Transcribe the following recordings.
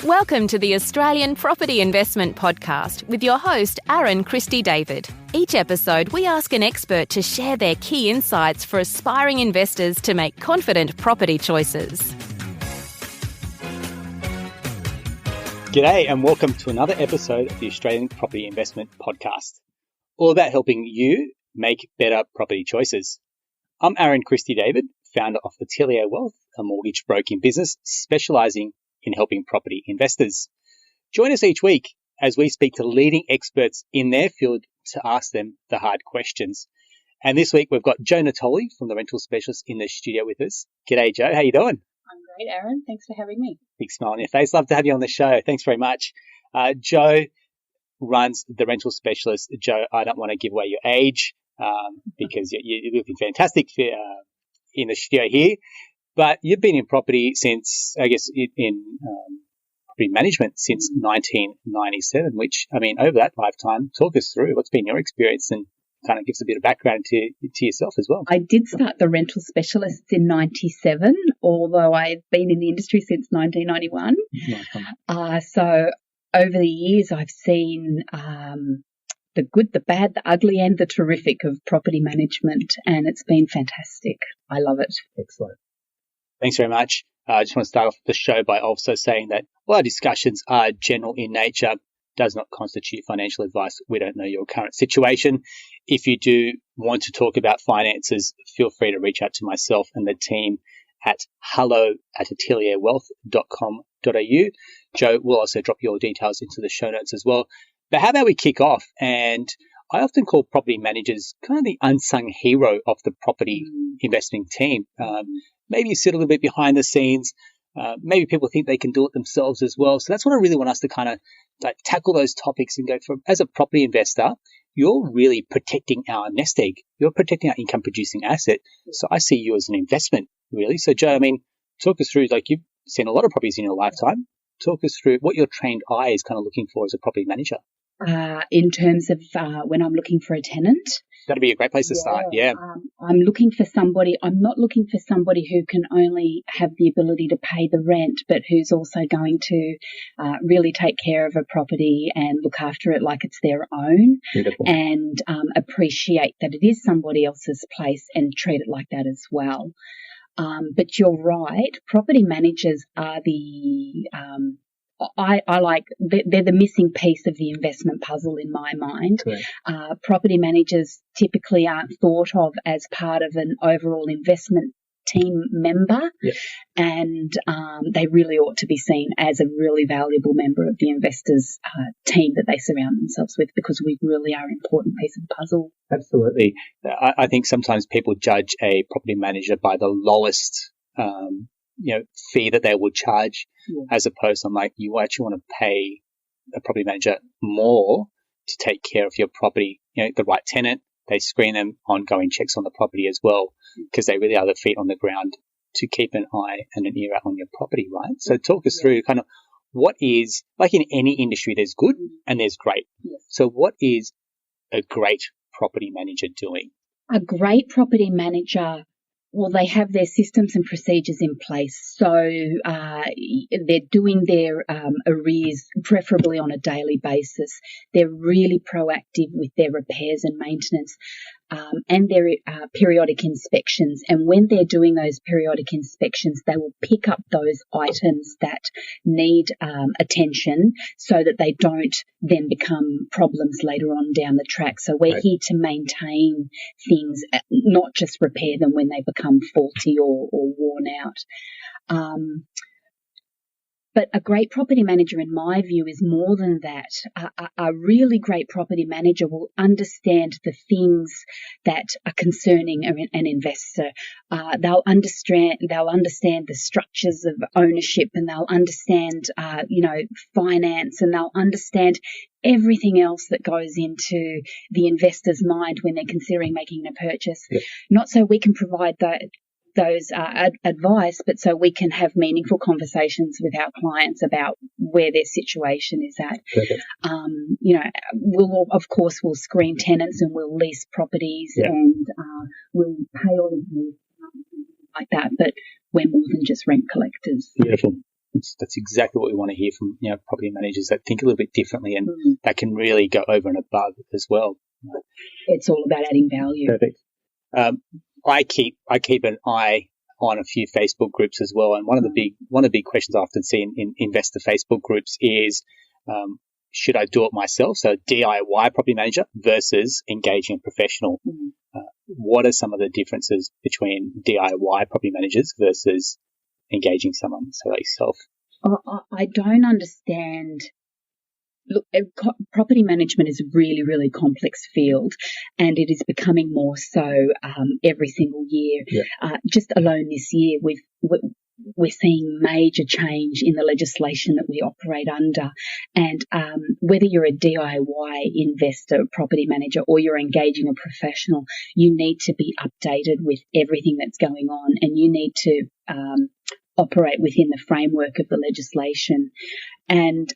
Welcome to the Australian Property Investment Podcast with your host, Aaron-Christie David. Each episode, we ask an expert to share their key insights for aspiring investors to make confident property choices. G'day and welcome to another episode of the Australian Property Investment Podcast, all about helping you make better property choices. I'm Aaron-Christie David, founder of Atelier Wealth, a mortgage broking business specialising in helping property investors. Join us each week as we speak to leading experts in their field to ask them the hard questions. And this week we've got Joanna Natoli from the Rental Specialist in the studio with us. G'day, Jo. How you doing? I'm great, Aaron. Thanks for having me. Big smile on your face. Love to have you on the show. Thanks very much. Jo runs the Rental Specialist. Jo, I don't want to give away your age because you're looking fantastic in the studio here. But you've been in property since, I guess, in property management since 1997, which, I mean, over that lifetime, talk us through what's been your experience and kind of gives a bit of background to yourself as well. I did start the Rental Specialists in 97, although I've been in the industry since 1991. So over the years, I've seen the good, the bad, the ugly and the terrific of property management, and it's been fantastic. I love it. Excellent. Thanks very much. I just want to start off the show by also saying that all our discussions are general in nature, does not constitute financial advice. We don't know your current situation. If you do want to talk about finances, feel free to reach out to myself and the team at hello@atelierwealth.com.au. Jo will also drop your details into the show notes as well. But how about we kick off? And I often call property managers kind of the unsung hero of the property investing team. Maybe you sit a little bit behind the scenes. Maybe people think they can do it themselves as well. So that's what I really want us to kind of tackle those topics and go through. As a property investor, you're really protecting our nest egg. You're protecting our income producing asset. So I see you as an investment, really. So Jo, I mean, talk us through, like you've seen a lot of properties in your lifetime. Talk us through what your trained eye is kind of looking for as a property manager. In terms of when I'm looking for a tenant. That'd be a great place to start, yeah. I'm looking for somebody, I'm not looking for somebody who can only have the ability to pay the rent, but who's also going to really take care of a property and look after it like it's their own. Beautiful. And appreciate that it is somebody else's place and treat it like that as well. But you're right, property managers are they're the missing piece of the investment puzzle in my mind. Property managers typically aren't thought of as part of an overall investment team member, and they really ought to be seen as a really valuable member of the investors' team that they surround themselves with, because we really are an important piece of the puzzle. Absolutely. I think sometimes people judge a property manager by the lowest fee that they would charge, as opposed to, like, you actually want to pay a property manager more to take care of your property, the right tenant. They screen them, ongoing checks on the property as well, because they really are the feet on the ground to keep an eye and an ear out on your property, right? So talk us through kind of what is, like in any industry, there's good and there's great. So what is a great property manager doing? A great property manager, well, they have their systems and procedures in place. So they're doing their arrears preferably on a daily basis. They're really proactive with their repairs and maintenance and their periodic inspections. And when they're doing those periodic inspections, they will pick up those items that need attention so that they don't then become problems later on down the track. So we're here to maintain things, not just repair them when they become faulty or worn out. But a great property manager, in my view, is more than that. A really great property manager will understand the things that are concerning an investor. They'll understand the structures of ownership, and they'll understand, finance, and they'll understand everything else that goes into the investor's mind when they're considering making a purchase. Not so we can provide those advice, but so we can have meaningful conversations with our clients about where their situation is at. We'll screen tenants and we'll lease properties and we'll pay all of the like that, but we're more than just rent collectors. Beautiful. That's exactly what we want to hear from property managers that think a little bit differently and that can really go over and above as well. It's all about adding value. Perfect. I keep an eye on a few Facebook groups as well, and one of the big questions I often see in investor Facebook groups is, should I do it myself? So DIY property manager versus engaging a professional. What are some of the differences between DIY property managers versus engaging someone like yourself? I don't understand. Look, property management is a really, really complex field, and it is becoming more so every single year. Just alone this year, we're seeing major change in the legislation that we operate under, and whether you're a DIY investor, property manager, or you're engaging a professional, you need to be updated with everything that's going on, and you need to operate within the framework of the legislation. And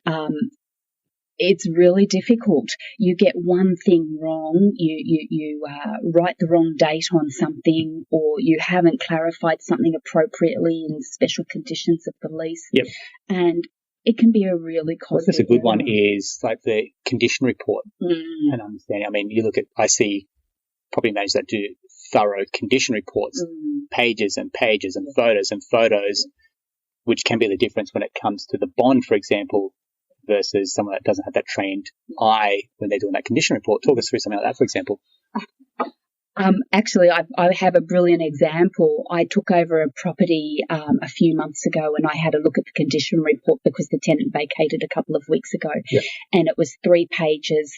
it's really difficult. You get one thing wrong, you write the wrong date on something, or you haven't clarified something appropriately in special conditions of the lease. And it can be a really costly. That's a good one is like the condition report and understanding. I mean, I see property managers that do thorough condition reports, pages and pages and photos, which can be the difference when it comes to the bond, for example, versus someone that doesn't have that trained eye when they're doing that condition report. Talk us through something like that, for example. Actually, I have a brilliant example. I took over a property a few months ago, and I had a look at the condition report because the tenant vacated a couple of weeks ago. And it was 3 pages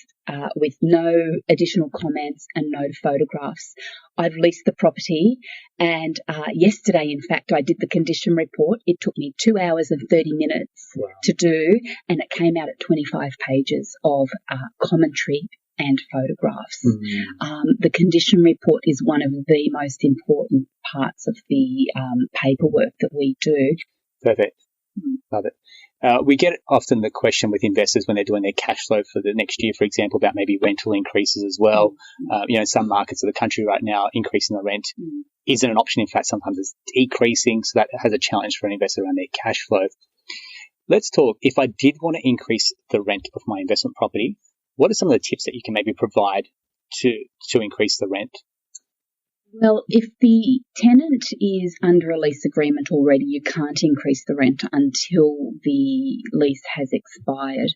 with no additional comments and no photographs. I've leased the property, and yesterday, in fact, I did the condition report. It took me 2 hours and 30 minutes to do, and it came out at 25 pages of commentary and photographs. The condition report is one of the most important parts of the paperwork that we do. Perfect. Love it. We get often the question with investors when they're doing their cash flow for the next year, for example, about maybe rental increases as well. In some markets of the country right now, increasing the rent isn't an option. In fact, sometimes it's decreasing, so that has a challenge for an investor around their cash flow. Let's talk, if I did want to increase the rent of my investment property, what are some of the tips that you can maybe provide to increase the rent? Well, if the tenant is under a lease agreement already, you can't increase the rent until the lease has expired.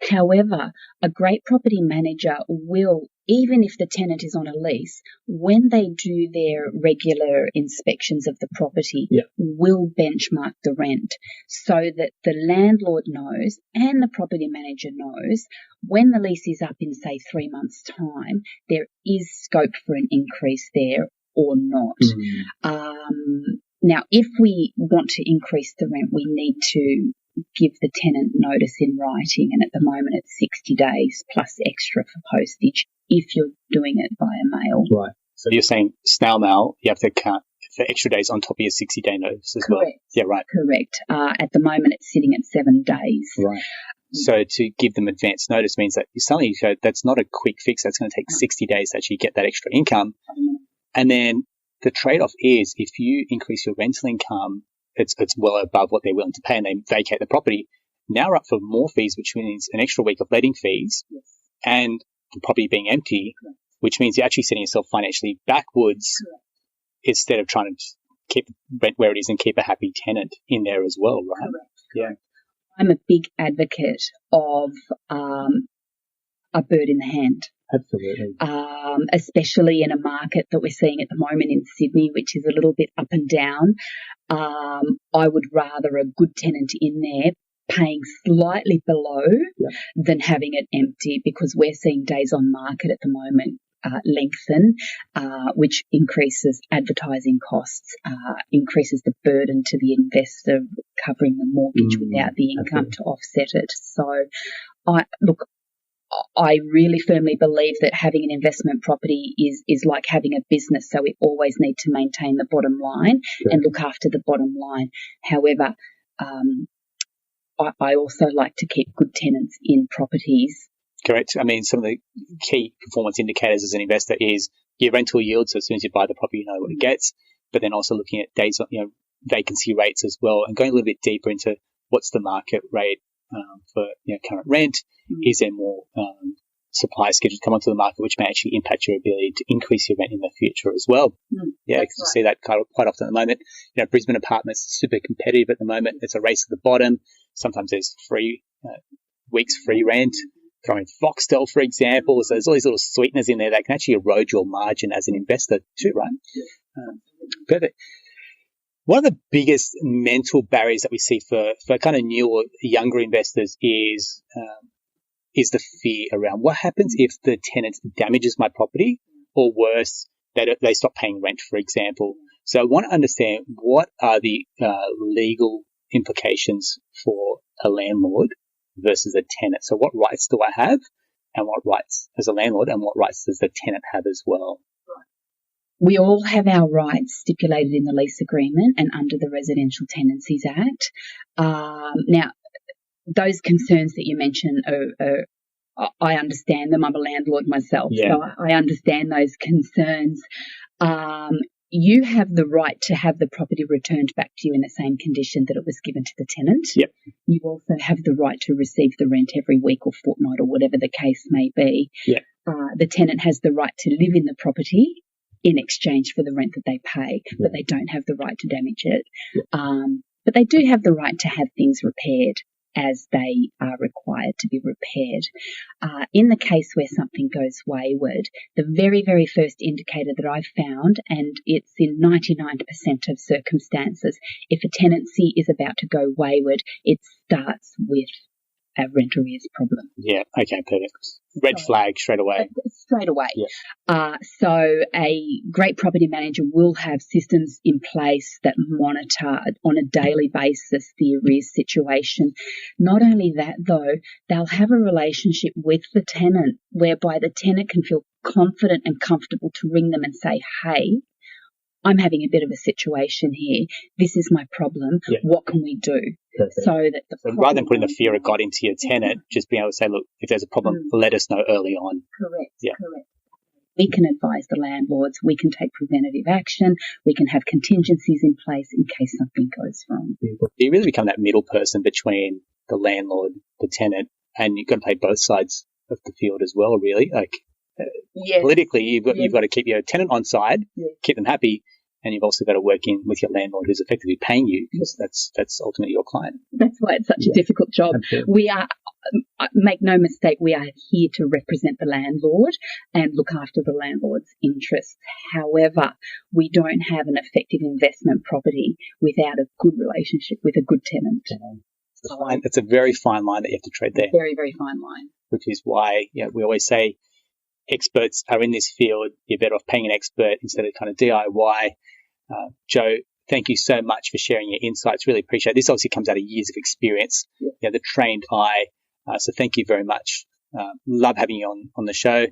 However, a great property manager will, even if the tenant is on a lease, when they do their regular inspections of the property, will benchmark the rent so that the landlord knows and the property manager knows when the lease is up in, say, 3 months' time, there is scope for an increase there or not. Now, if we want to increase the rent, we need to give the tenant notice in writing, and at the moment it's 60 days plus extra for postage if you're doing it via mail. Right. So you're saying snail mail, you have to count for extra days on top of your 60-day notice as well? Yeah, right. Correct. At the moment it's sitting at 7 days. Right. So to give them advance notice means that suddenly that's not a quick fix. That's going to take 60 days to actually get that extra income. And then the trade-off is if you increase your rental income, it's well above what they're willing to pay and they vacate the property. Now we're up for more fees, which means an extra week of letting fees and the property being empty, which means you're actually setting yourself financially backwards instead of trying to keep rent where it is and keep a happy tenant in there as well, right? Yeah. I'm a big advocate of a bird in the hand. Absolutely. Especially in a market that we're seeing at the moment in Sydney, which is a little bit up and down. I would rather a good tenant in there paying slightly below than having it empty, because we're seeing days on market at the moment lengthen, which increases advertising costs, increases the burden to the investor covering the mortgage without the income to offset it. So I really firmly believe that having an investment property is like having a business, so we always need to maintain the bottom line and look after the bottom line. However, I also like to keep good tenants in properties. Correct. I mean, some of the key performance indicators as an investor is your rental yield, so as soon as you buy the property, you know what it gets, but then also looking at days, vacancy rates as well, and going a little bit deeper into what's the market rate for current rent? Is there more supply scheduled to come onto the market, which may actually impact your ability to increase your rent in the future as well? Yeah, because I see that quite often at the moment. Brisbane apartments are super competitive at the moment. It's a race to the bottom. Sometimes there's weeks free rent. Throw in Foxtel, for example. So there's all these little sweeteners in there that can actually erode your margin as an investor too, right? Perfect. One of the biggest mental barriers that we see for kind of new or younger investors is the fear around what happens if the tenant damages my property, or worse, they stop paying rent, for example. So I want to understand, what are the legal implications for a landlord versus a tenant? So what rights do I have, and what rights as a landlord, and what rights does the tenant have as well? We all have our rights stipulated in the lease agreement and under the Residential Tenancies Act. Now, those concerns that you mentioned I understand them. I'm a landlord myself, so I understand those concerns. You have the right to have the property returned back to you in the same condition that it was given to the tenant. Yep. You also have the right to receive the rent every week or fortnight or whatever the case may be. Yep. The tenant has the right to live in the property in exchange for the rent that they pay, but they don't have the right to damage it. But they do have the right to have things repaired as they are required to be repaired. In the case where something goes wayward, the very, very first indicator that I've found, and it's in 99% of circumstances, if a tenancy is about to go wayward, it starts with a rent arrears problem. Yeah, okay, perfect. Red flag straight away. Straight away. Yeah. So a great property manager will have systems in place that monitor on a daily basis the arrears situation. Not only that, though, they'll have a relationship with the tenant whereby the tenant can feel confident and comfortable to ring them and say, hey, I'm having a bit of a situation here. This is my problem. Yeah. What can we do? Perfect. So rather than putting the fear of God into your tenant, just being able to say, look, if there's a problem, let us know early on. Correct. We can advise the landlords. We can take preventative action. We can have contingencies in place in case something goes wrong. You really become that middle person between the landlord, the tenant, and you've got to play both sides of the field as well, really. Politically, you've got to keep your tenant on side, keep them happy, and you've also got to work in with your landlord who's effectively paying you, because that's ultimately your client. That's why it's such a difficult job. Absolutely. We are, make no mistake, we are here to represent the landlord and look after the landlord's interests. However, we don't have an effective investment property without a good relationship with a good tenant. It's a very fine line that you have to tread there. Very, very fine line. Which is why we always say experts are in this field. You're better off paying an expert instead of kind of DIY. Joe, thank you so much for sharing your insights. Really appreciate it. This obviously comes out of years of experience, the trained eye. So thank you very much. Love having you on the show.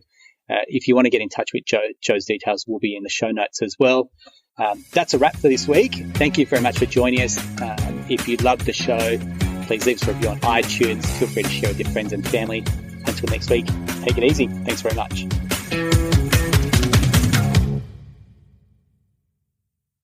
If you want to get in touch with Joe's details will be in the show notes as well. That's a wrap for this week. Thank you very much for joining us. If you loved the show, please leave us a review on iTunes. Feel free to share with your friends and family. Until next week, take it easy. Thanks very much.